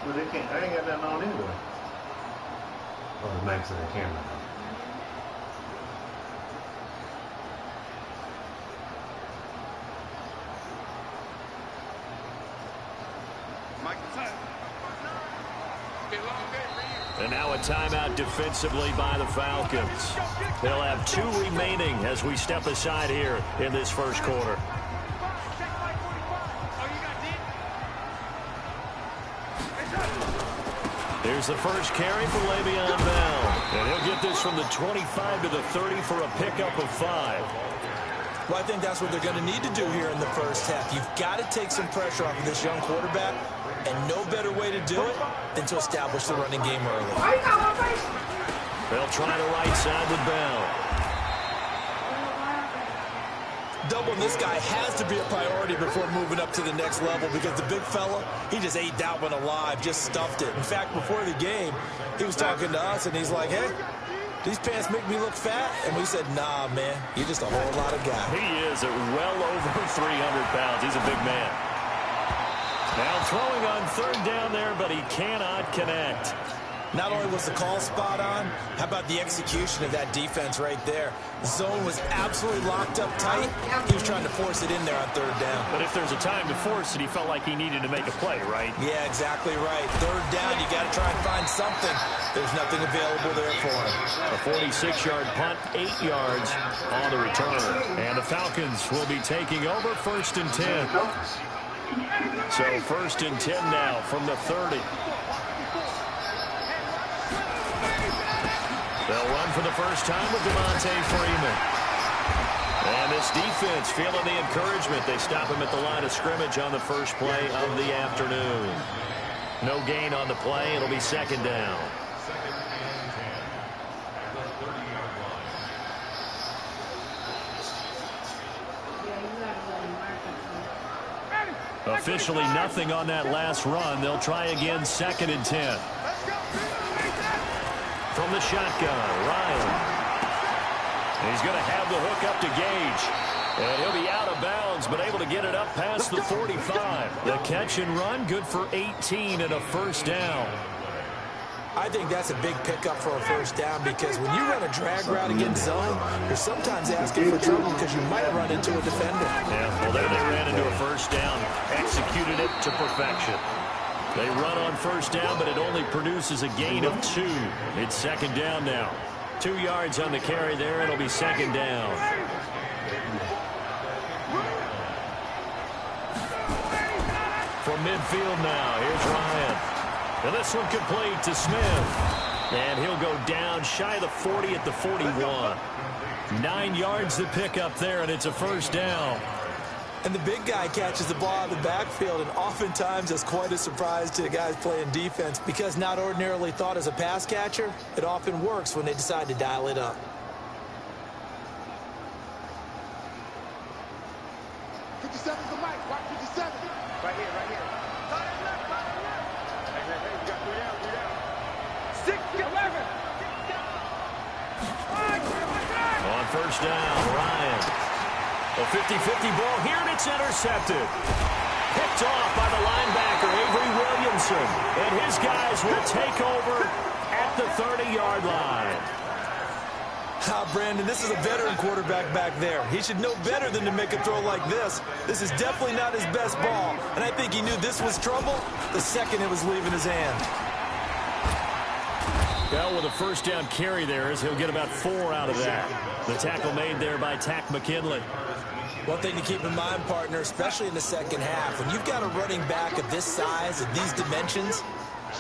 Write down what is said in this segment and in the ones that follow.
Well, they can't. I ain't got nothing on anyway. Oh, the max of the camera. And now a timeout defensively by the Falcons. They'll have 2 remaining as we step aside here in this first quarter. Here's the first carry for Le'Veon Bell. And he'll get this from the 25 to the 30 for a pickup of 5. Well, I think that's what they're going to need to do here in the first half. You've got to take some pressure off of this young quarterback, and no better way to do it than to establish the running game early. They'll try the right side with Bell. Doubling this guy has to be a priority before moving up to the next level because the big fella, he just ate that one alive, just stuffed it. In fact, before the game, he was talking to us, and he's like, hey, these pants make me look fat? And we said, nah, man, you're just a whole lot of guy. He is at well over 300 pounds. He's a big man. Now throwing on third down there, but he cannot connect. Not only was the call spot on, how about the execution of that defense right there? The zone was absolutely locked up tight. He was trying to force it in there on third down. But if there's a time to force it, he felt like he needed to make a play, right? Yeah, exactly right. Third down, you got to try and find something. There's nothing available there for him. A 46-yard punt, 8 yards on the return. And the Falcons will be taking over first and 10. So first and 10 now from the 30. They'll run for the first time with Devontae Freeman. And this defense feeling the encouragement. They stop him at the line of scrimmage on the first play of the afternoon. No gain on the play. It'll be second down. Officially nothing on that last run. They'll try again, second and 10. From the shotgun, Ryan. And he's going to have the hook up to Gage. And he'll be out of bounds, but able to get it up past the 45. The catch and run, good for 18 and a first down. I think that's a big pickup for a first down because when you run a drag route against zone, you're sometimes asking for trouble because you might run into a defender. Yeah, well, there they ran into a first down, executed it to perfection. They run on first down, but it only produces a gain of 2. It's second down now. 2 yards on the carry there. It'll be second down. From midfield now, here's Ryan. And this one complete to Smith. And he'll go down shy of the 40 at the 41. 9 yards to pick up there, and it's a first down. And the big guy catches the ball out of the backfield, and oftentimes it's quite a surprise to the guys playing defense because not ordinarily thought as a pass catcher, it often works when they decide to dial it up. On first down, Ryan. A 50-50 ball here, and it's intercepted. Picked off by the linebacker, Avery Williamson. And his guys will take over at the 30-yard line. Brandon, this is a veteran quarterback back there. He should know better than to make a throw like this. This is definitely not his best ball, and I think he knew this was trouble the second it was leaving his hand. Bell with a first down carry there as he'll get about 4 out of that. The tackle made there by Tack McKinley. One thing to keep in mind, partner, especially in the second half, when you've got a running back of this size and these dimensions,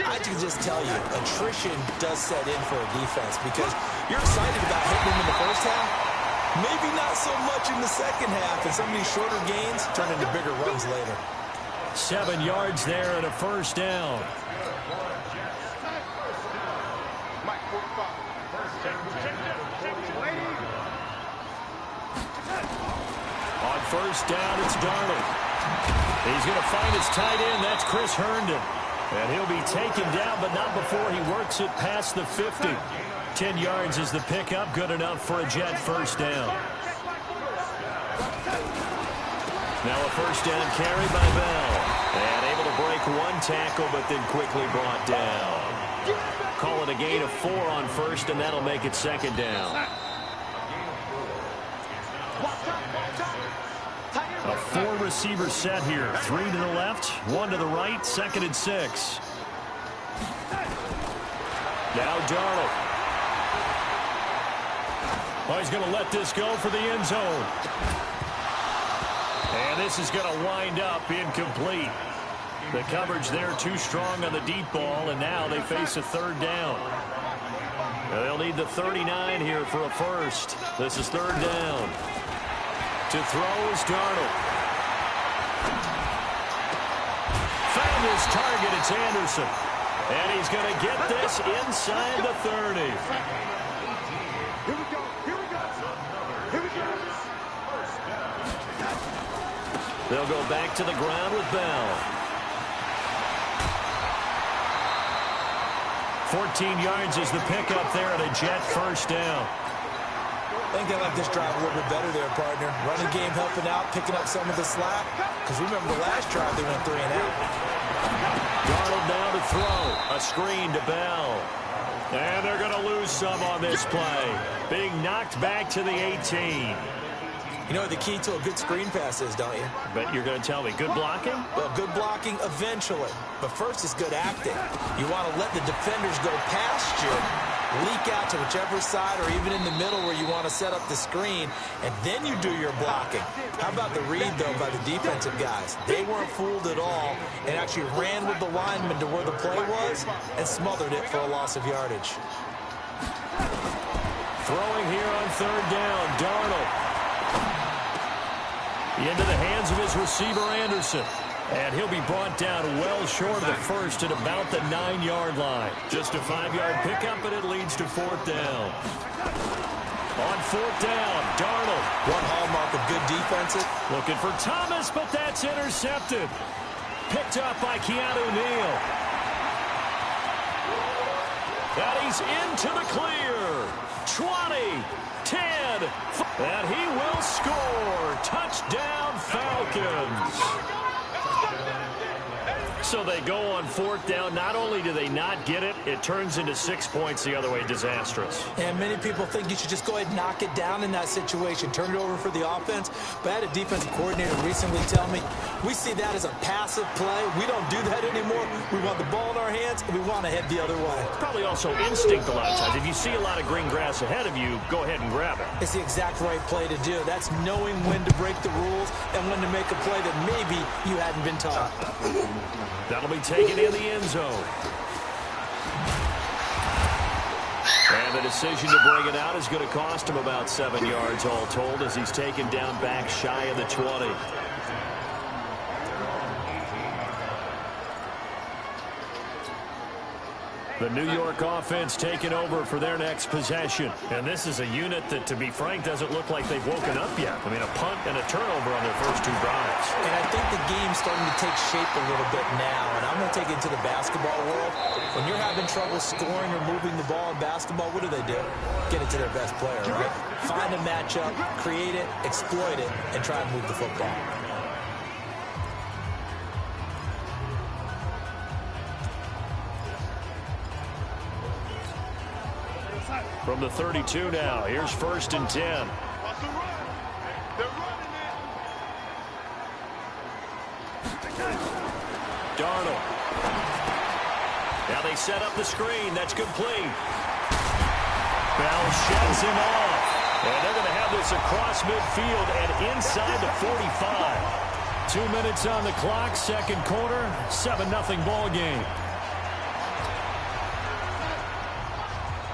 I can just tell you, attrition does set in for a defense because you're excited about hitting him in the first half. Maybe not so much in the second half, and some of these shorter gains turn into bigger runs later. 7 yards there and a first down. On first down, it's Darnold. He's going to find his tight end. That's Chris Herndon. And he'll be taken down, but not before he works it past the 50. 10 yards is the pickup. Good enough for a Jet first down. Now a first down carry by Bell. And able to break one tackle, but then quickly brought down. Call it a gain of 4 on first, and that'll make it second down. A 4-receiver set here. 3 to the left, 1 to the right, 2nd and 6. Now Darnold. Oh, he's going to let this go for the end zone. And this is going to wind up incomplete. The coverage there too strong on the deep ball, and now they face a 3rd down. They'll need the 39 here for a first. This is 3rd down. To throw is Darnold. Found his target. It's Anderson. And he's going to get this inside the 30. Here we go. Here we go. Here we go. They'll go back to the ground with Bell. 14 yards is the pickup there at a Jet first down. I think they like this drive a little bit better there, partner. Running game helping out, picking up some of the slack. Because remember the last drive, they went 3 and out. Darnold now to throw. A screen to Bell. And they're going to lose some on this play. Being knocked back to the 18. You know what the key to a good screen pass is, don't you? But you're going to tell me, good blocking? Well, good blocking eventually. But first is good acting. You want to let the defenders go past you, leak out to whichever side or even in the middle where you want to set up the screen, and then you do your blocking. How about the read, though, by the defensive guys? They weren't fooled at all and actually ran with the lineman to where the play was and smothered it for a loss of yardage. Throwing here on 3rd down, Darnold. Into the hands of his receiver, Anderson. And he'll be brought down well short of the first at about the 9-yard line. Just a 5-yard pickup, and it leads to 4th down. On 4th down, Darnold. One hallmark of good defensive. Looking for Thomas, but that's intercepted. Picked up by Keanu Neal. And he's into the clear. 20, 10, and he will score. Touchdown, Falcons. So they go on 4th down. Not only do they not get it, it turns into 6 points the other way. Disastrous. And many people think you should just go ahead and knock it down in that situation. Turn it over for the offense. But I had a defensive coordinator recently tell me, we see that as a passive play. We don't do that anymore. We want the ball in our hands, and we want to head the other way. Probably also instinct a lot of times. If you see a lot of green grass ahead of you, go ahead and grab it. It's the exact right play to do. That's knowing when to break the rules and when to make a play that maybe you hadn't been taught. That'll be taken in the end zone. And the decision to bring it out is going to cost him about 7 yards all told as he's taken down back shy of the 20. The New York offense taking over for their next possession. And this is a unit that, to be frank, doesn't look like they've woken up yet. I mean, a punt and a turnover on their first 2 drives. And I think the game's starting to take shape a little bit now. And I'm going to take it to the basketball world. When you're having trouble scoring or moving the ball in basketball, what do? Get it to their best player, right? Find a matchup, create it, exploit it, and try and move the football. From the 32 now, here's 1st and 10. Darnold. Now they set up the screen. That's complete. Bell sheds him off. And they're going to have this across midfield and inside the 45. 2 minutes on the clock, 2nd quarter, 7-0 ball game.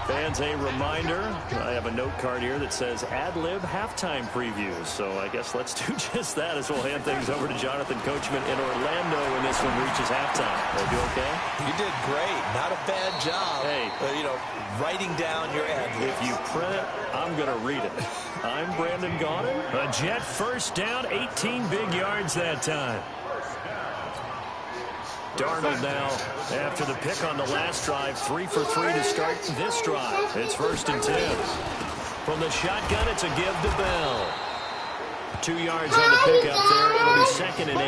Fans, a reminder, I have a note card here that says ad-lib halftime previews. So I guess let's do just that as we'll hand things over to Jonathan Coachman in Orlando when this one reaches halftime. Are you okay? You did great. Not a bad job. Hey. Writing down your ad-libs. If you print it, I'm going to read it. I'm Brandon Gaudin. A Jet first down, 18 big yards that time. Darnold now, after the pick on the last drive, 3 for 3 to start this drive. It's 1st and 10. From the shotgun, it's a give to Bell. 2 yards on the pickup there. It'll be 2nd and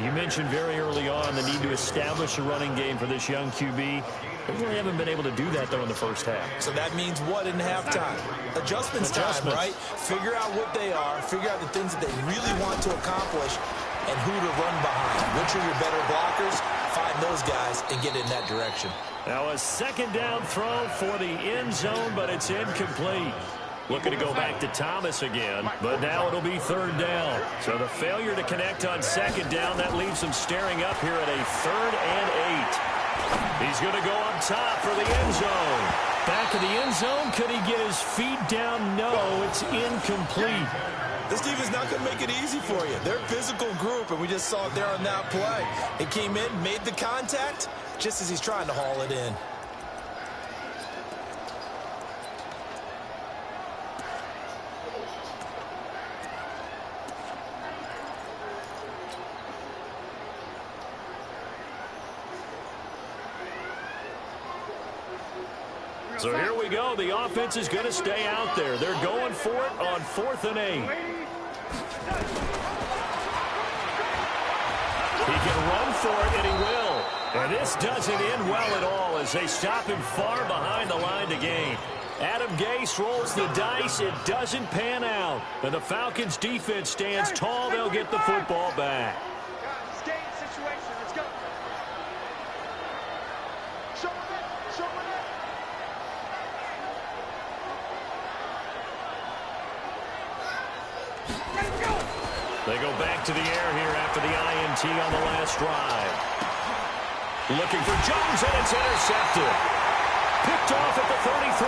8. You mentioned very early on the need to establish a running game for this young QB. They really haven't been able to do that, though, in the first half. So that means what in halftime? Adjustments time, right? Figure out what they are, figure out the things that they really want to accomplish, and who to run behind. Which are your better blockers? Find those guys and get in that direction. Now a 2nd down throw for the end zone, but it's incomplete. Looking to go back to Thomas again, but now it'll be 3rd down. So the failure to connect on 2nd down, that leaves him staring up here at a 3rd and 8. He's going to go up top for the end zone. Back of the end zone. Could he get his feet down? No, it's incomplete. This team is not going to make it easy for you. They're a physical group, and we just saw it there on that play. It came in, made the contact, just as he's trying to haul it in. So here we go. The offense is going to stay out there. They're going for it on 4th and 8. He can run for it, and he will. And this doesn't end well at all as they stop him far behind the line to gain. Adam Gase rolls the dice. It doesn't pan out. And the Falcons' defense stands tall. They'll get the football back. They go back to the air here after the INT on the last drive. Looking for Jones, and it's intercepted. Picked off at the 33.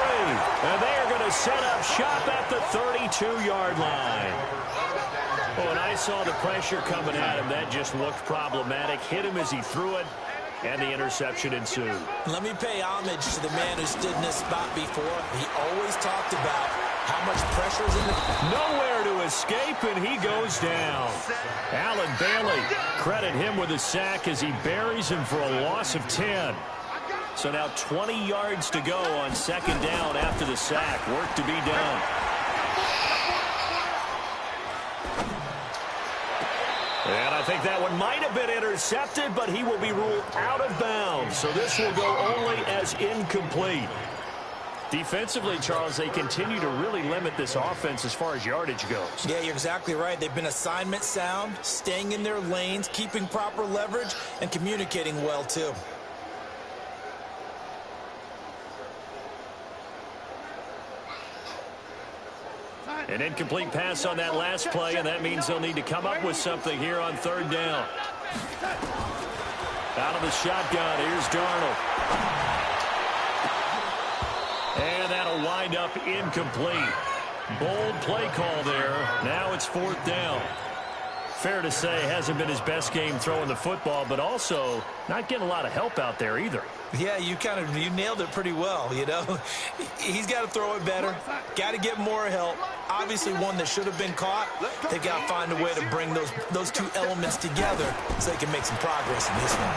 And they are going to set up shop at the 32-yard line. Oh, and I saw the pressure coming at him. That just looked problematic. Hit him as he threw it, and the interception ensued. Let me pay homage to the man who stood in this spot before. He always talked about how much pressure is in the... Nowhere to escape, and he goes down. Alan Bailey, credit him with a sack as he buries him for a loss of 10. So now 20 yards to go on 2nd down after the sack. Work to be done. And I think that one might have been intercepted, but he will be ruled out of bounds. So this will go only as incomplete. Defensively, Charles, they continue to really limit this offense as far as yardage goes. Yeah, you're exactly right. They've been assignment sound, staying in their lanes, keeping proper leverage, and communicating well, too. An incomplete pass on that last play, and that means they'll need to come up with something here on 3rd down. Out of the shotgun, here's Darnold. And that'll wind up incomplete. Bold play call there. Now it's 4th down. Fair to say, hasn't been his best game throwing the football, but also not getting a lot of help out there either. Yeah, you nailed it pretty well, you know. He's got to throw it better. Got to get more help. Obviously one that should have been caught. They've got to find a way to bring those two elements together so they can make some progress in this one.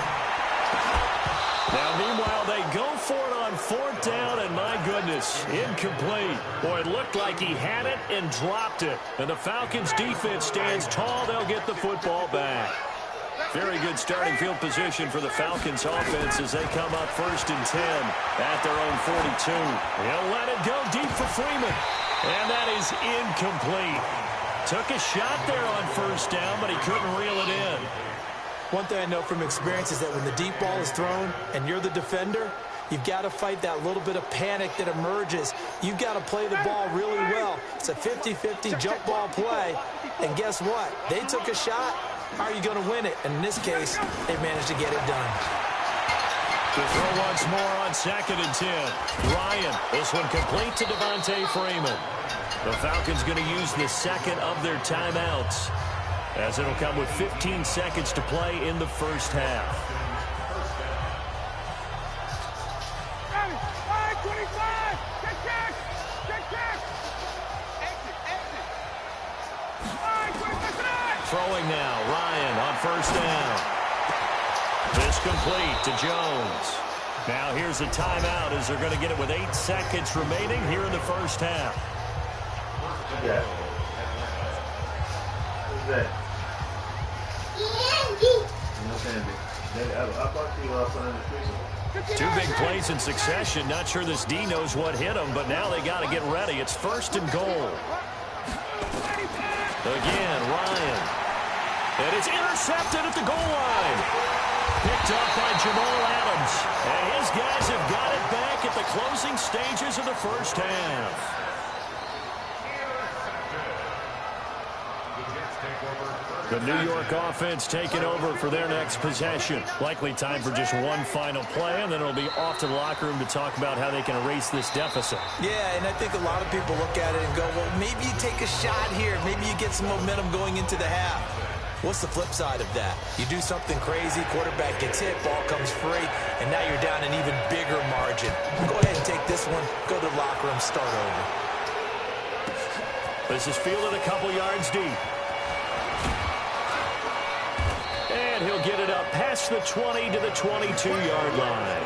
Now, meanwhile, they go for it on 4th down, and my goodness, incomplete. Boy, it looked like he had it and dropped it. And the Falcons' defense stands tall. They'll get the football back. Very good starting field position for the Falcons offense as they come up 1st and 10 at their own 42. He'll let it go deep for Freeman. And that is incomplete. Took a shot there on 1st down, but he couldn't reel it in. One thing I know from experience is that when the deep ball is thrown and you're the defender, you've got to fight that little bit of panic that emerges. You've got to play the ball really well. It's a 50-50 jump ball play. And guess what? They took a shot. How are you going to win it? And in this case, they managed to get it done. To throw once more on 2nd and 10. Ryan, this one complete to Devontae Freeman. The Falcons going to use the second of their timeouts, as it'll come with 15 seconds to play in the first half. Throwing now, Ryan on 1st down. This complete to Jones. Now here's a timeout as they're going to get it with 8 seconds remaining here in the first half. today? No candy. I thought you signed the season. Two big plays in succession. Not sure this D knows what hit him, but now they got to get ready. It's 1st and goal. Again, Ryan. And it's intercepted at the goal line. Picked up by Jamal Adams. And his guys have got it back at the closing stages of the first half. The New York offense taking over for their next possession. Likely time for just one final play, and then it'll be off to the locker room to talk about how they can erase this deficit. Yeah, and I think a lot of people look at it and go, well, maybe you take a shot here. Maybe you get some momentum going into the half. What's the flip side of that? You do something crazy, quarterback gets hit, ball comes free, and now you're down an even bigger margin. Go ahead and take this one, go to the locker room, start over. This is fielded a couple yards deep. And he'll get it up past the 20 to the 22-yard line.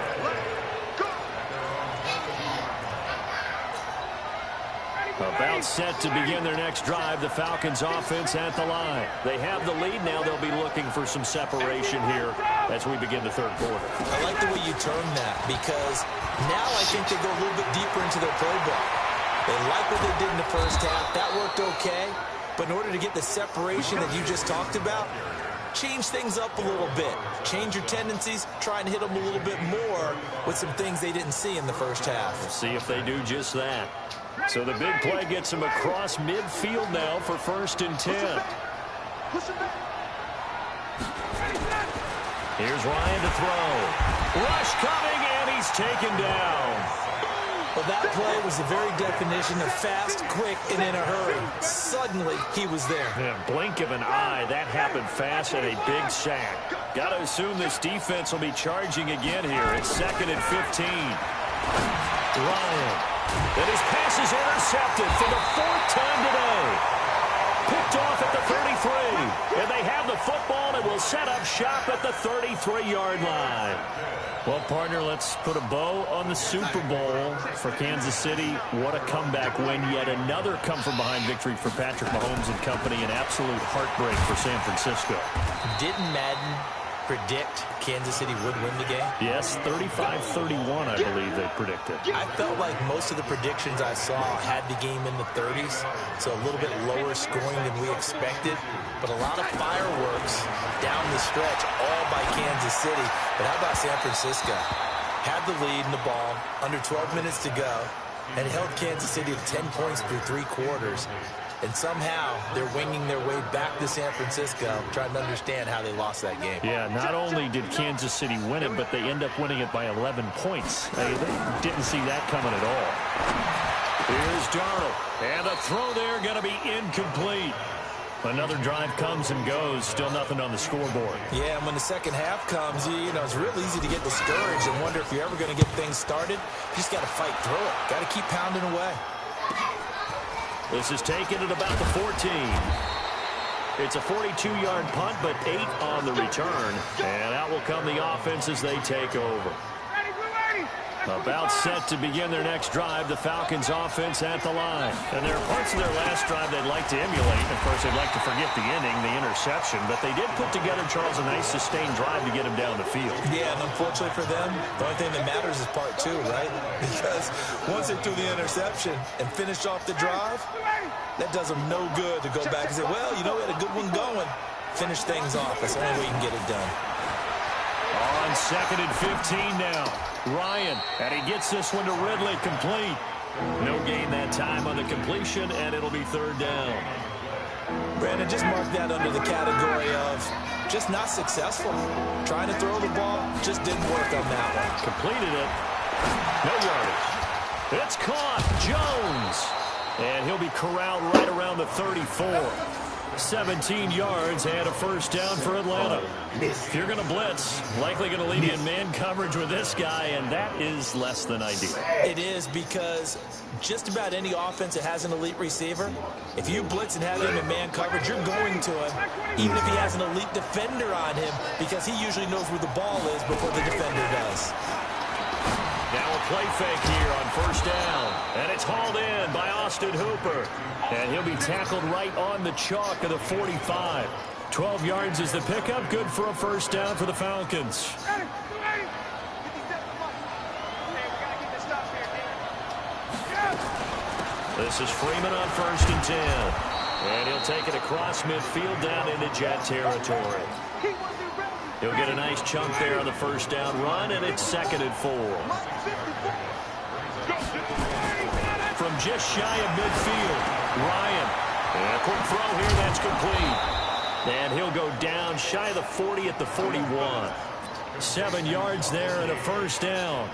About set to begin their next drive, the Falcons offense at the line. They have the lead. Now they'll be looking for some separation here as we begin the third quarter. I like the way you termed that because now I think they go a little bit deeper into their playbook. They like what they did in the first half. That worked okay. But in order to get the separation that you just talked about, change things up a little bit. Change your tendencies. Try and hit them a little bit more with some things they didn't see in the first half. We'll see if they do just that. So the big play gets him across midfield now for 1st and 10. Here's Ryan to throw. Rush coming, and he's taken down. Well, that play was the very definition of fast, quick, and in a hurry. Suddenly, he was there. Yeah, blink of an eye, that happened fast and a big sack. Got to assume this defense will be charging again here. It's 2nd and 15. Ryan. And his pass is intercepted for the 4th time today. Picked off at the 33. And they have the football and will set up shop at the 33-yard line. Well, partner, let's put a bow on the Super Bowl for Kansas City. What a comeback win. Yet another come-from-behind victory for Patrick Mahomes and company. An absolute heartbreak for San Francisco. Didn't Madden predict Kansas City would win the game? Yes, 35-31, I believe they predicted. I felt like most of the predictions I saw had the game in the 30s, so a little bit lower scoring than we expected. But a lot of fireworks down the stretch, all by Kansas City. But how about San Francisco? Had the lead in the ball, under 12 minutes to go, and held Kansas City to 10 points through 3 quarters. And somehow they're winging their way back to San Francisco, trying to understand how they lost that game. Yeah, not only did Kansas City win it, but they end up winning it by 11 points. They didn't see that coming at all. Here's Darnold. And the throw there going to be incomplete. Another drive comes and goes. Still nothing on the scoreboard. Yeah, and when the second half comes, you know, it's real easy to get discouraged and wonder if you're ever going to get things started. You just got to fight through it. Got to keep pounding away. This is taken at about the 14. It's a 42-yard punt, but 8 on the return. And out will come the offense as they take over. About set to begin their next drive, the Falcons offense at the line. And there are parts of their last drive they'd like to emulate. Of course, they'd like to forget the inning, the interception. But they did put together, Charles, a nice sustained drive to get him down the field. Yeah, and unfortunately for them, the only thing that matters is part 2, right? Because once they threw the interception and finished off the drive, that does them no good to go back and say, well, you know, we had a good one going. Finish things off. That's the only way you can get it done. On 2nd and 15 now. Ryan, and he gets this one to Ridley, complete. No gain that time on the completion, and it'll be 3rd down. Brandon, just mark that under the category of just not successful. Trying to throw the ball, just didn't work on that one. Completed it. No yardage. It's caught. Jones. And he'll be corralled right around the 34. 17 yards and a 1st down for Atlanta. If you're going to blitz, likely going to lead in man coverage with this guy, and that is less than ideal. It is, because just about any offense that has an elite receiver, if you blitz and have him in man coverage, you're going to him, even if he has an elite defender on him, because he usually knows where the ball is before the defender does. Now will play fake here on first down. And it's hauled in by Austin Hooper. And he'll be tackled right on the chalk of the 45. 12 yards is the pickup. Good for a first down for the Falcons. This is Freeman on first and 10. And he'll take it across midfield down into Jet territory. He'll get a nice chunk there on the first down run, and it's 2nd and 4. From just shy of midfield, Ryan. And a quick throw here, that's complete. And he'll go down shy of the 40 at the 41. 7 yards there and a first down.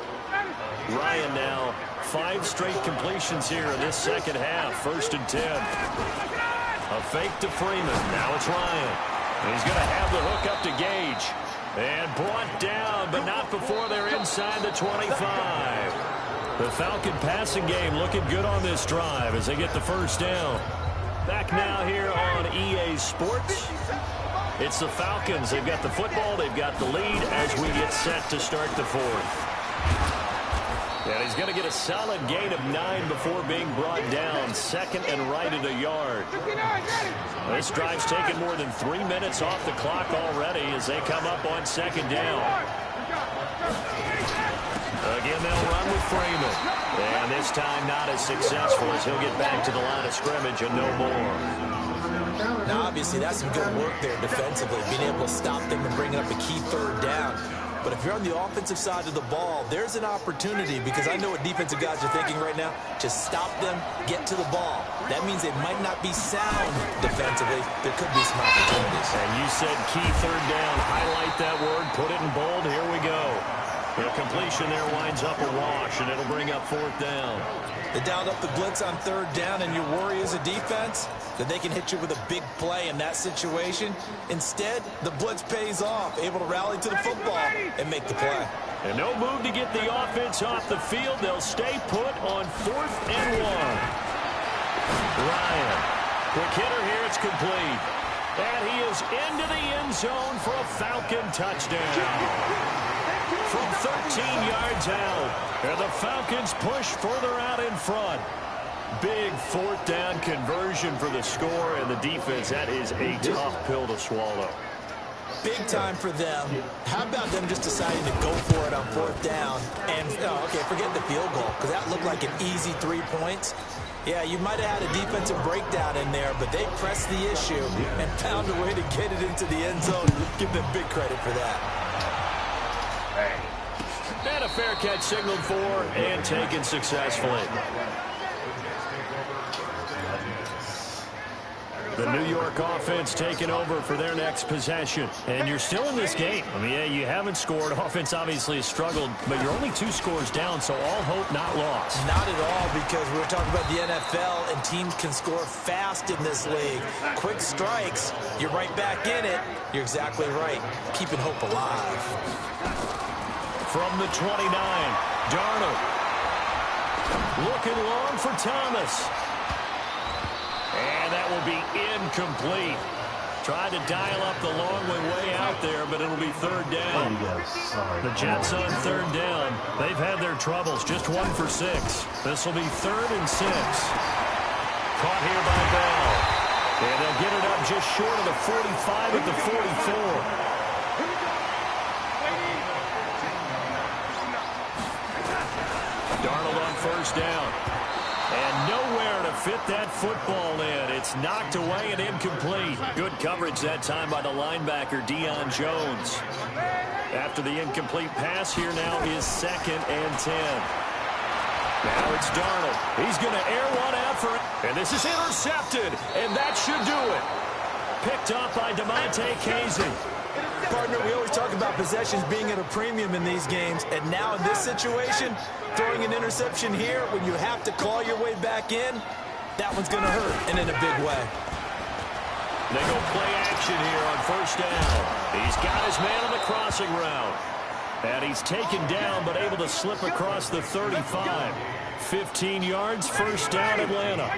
Ryan now 5 straight completions here in this second half. 1st and 10. A fake to Freeman. Now it's Ryan. He's going to have the hook up to Gage. And brought down, but not before they're inside the 25. The Falcon passing game looking good on this drive as they get the first down. Back now here on EA Sports. It's the Falcons. They've got the football. They've got the lead as we get set to start the 4th. And he's going to get a solid gain of 9 before being brought down. 2nd and right at a yard. This drive's taken more than 3 minutes off the clock already as they come up on 2nd down. Again, they'll run with Freeman. And this time not as successful as he'll get back to the line of scrimmage and no more. Now, obviously, that's some good work there defensively, being able to stop them and bring up a key 3rd down. But if you're on the offensive side of the ball, there's an opportunity because I know what defensive guys are thinking right now. Just stop them, get to the ball. That means they might not be sound defensively. There could be some opportunities. And you said key 3rd down. Highlight that word. Put it in bold. Here we go. The completion there winds up a wash, and it'll bring up 4th down. They dialed up the blitz on 3rd down, and your worry as a defense that they can hit you with a big play in that situation. Instead, the blitz pays off, able to rally to the football and make the play. And no move to get the offense off the field. They'll stay put on 4th and 1. Ryan, quick hitter here. It's complete. And he is into the end zone for a Falcon touchdown. From 13 yards out, and the Falcons push further out in front. Big 4th down conversion for the score, and the defense, that is a tough pill to swallow. Big time for them. How about them just deciding to go for it on 4th down? And, okay, forget the field goal, because that looked like an easy 3 points. Yeah, you might have had a defensive breakdown in there, but they pressed the issue and found a way to get it into the end zone. Give them big credit for that. And a fair catch signaled for and taken successfully. The New York offense taking over for their next possession. And you're still in this game. I mean, yeah, you haven't scored. Offense obviously has struggled, but you're only 2 scores down, so all hope not lost. Not at all, because we were talking about the NFL, and teams can score fast in this league. Quick strikes, you're right back in it. You're exactly right. Keeping hope alive. From the 29, Darnold. Looking long for Thomas. And that will be incomplete. Tried to dial up the long way out there, but it'll be 3rd down. The Jets on 3rd down. They've had their troubles. Just 1 for 6. This will be 3rd and 6. Caught here by Bell. And they'll get it up just short of the 45 at the 44. Darnold on 1st down. And nowhere to fit that football in. It's knocked away and incomplete. Good coverage that time by the linebacker, Deion Jones. After the incomplete pass, here now is 2nd and 10. Now it's Darnold. He's going to air one out for it. And this is intercepted. And that should do it. Picked up by DeMonte Casey. Partner, we always talk about possessions being at a premium in these games, and now in this situation, throwing an interception here when you have to claw your way back in, that one's going to hurt, and in a big way. They go play action here on 1st down. He's got his man on the crossing route. And he's taken down, but able to slip across the 35. 15 yards, 1st down, Atlanta.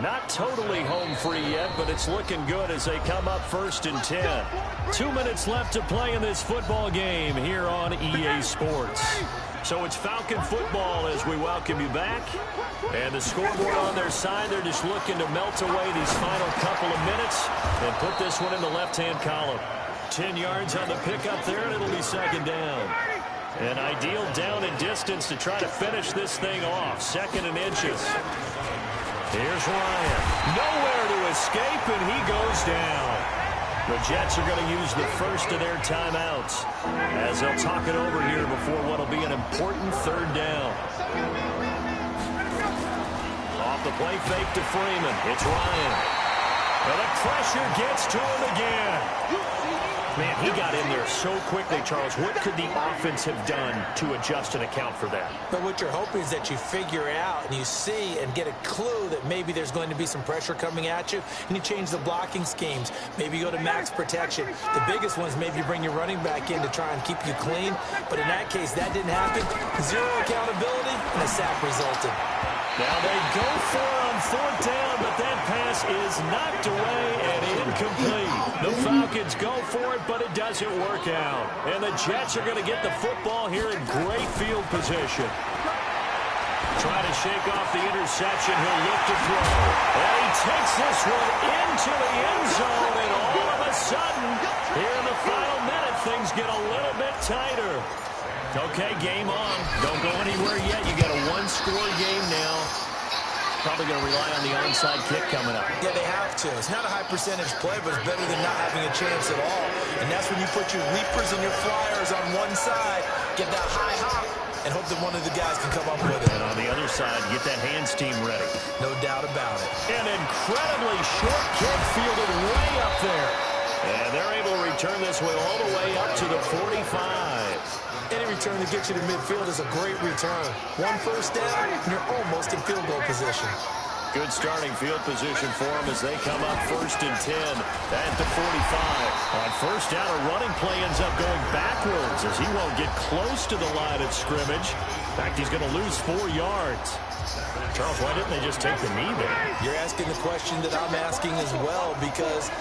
Not totally home free yet, but it's looking good as they come up 1st and 10. 2 minutes left to play in this football game here on EA Sports. So it's Falcon football as we welcome you back. And the scoreboard on their side, they're just looking to melt away these final couple of minutes and put this one in the left-hand column. 10 yards on the pickup there, and it'll be second down. An ideal down and distance to try to finish this thing off. 2nd and inches. Here's Ryan. Nowhere to escape, and he goes down. The Jets are going to use the first of their timeouts as they'll talk it over here before what will be an important 3rd down. Off the play fake to Freeman. It's Ryan. Well, the pressure gets to him again. Man, he got in there so quickly, Charles. What could the offense have done to adjust and account for that? But what you're hoping is that you figure out and you see and get a clue that maybe there's going to be some pressure coming at you, and you change the blocking schemes. Maybe you go to max protection. The biggest one is maybe you bring your running back in to try and keep you clean. But in that case, that didn't happen. 0 accountability, and a sack resulted. Now they go for it on 4th down, but that pass is knocked away and incomplete. The Falcons go for it, but it doesn't work out. And the Jets are going to get the football here in great field position. Trying to shake off the interception. He'll look to throw. And he takes this one into the end zone, and all of a sudden, here in the final minute, things get a little bit tighter. Okay, game on. Don't go anywhere yet. You got a 1-score game now. Probably going to rely on the onside kick coming up. Yeah, they have to. It's not a high percentage play, but it's better than not having a chance at all. And that's when you put your leapers and your flyers on one side, get that high hop, and hope that one of the guys can come up with it. And on the other side, get that hands team ready. No doubt about it. An incredibly short kick fielded way up there. And they're able to return this one all the way up to the 45. Any return that gets you to midfield is a great return. 1 first down, and you're almost in field goal position. Good starting field position for them as they come up 1st and 10 at the 45. On 1st down, a running play ends up going backwards as he won't get close to the line of scrimmage. In fact, he's going to lose 4 yards. Charles, why didn't they just take the knee there? You're asking the question that I'm asking as well, because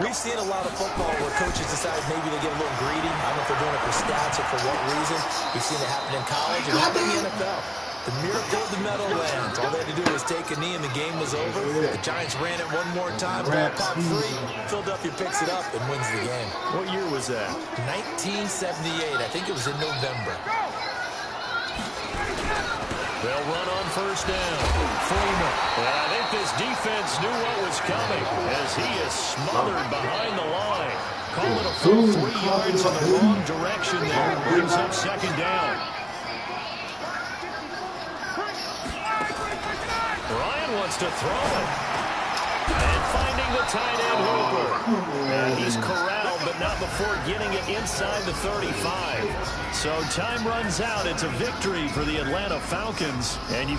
we've seen a lot of football where coaches decide maybe they get a little greedy. I don't know if they're doing it for stats or for what reason. We've seen it happen in college and happen in the NFL. The miracle of the Meadowlands. All they had to do was take a knee and the game was over. The Giants ran it one more time. Ball popped free. Philadelphia picks it up and wins the game. What year was that? 1978. I think it was in November. They'll run on 1st down. Freeman. And I think this defense knew what was coming as he is smothered behind the line. Call it a full 3 yards in the wrong direction there. Brings up 2nd down. Ryan wants to throw it. And finding the tight end Hooper. And he's corralled, but not before getting it inside the 35. So time runs out. It's a victory for the Atlanta Falcons. And you...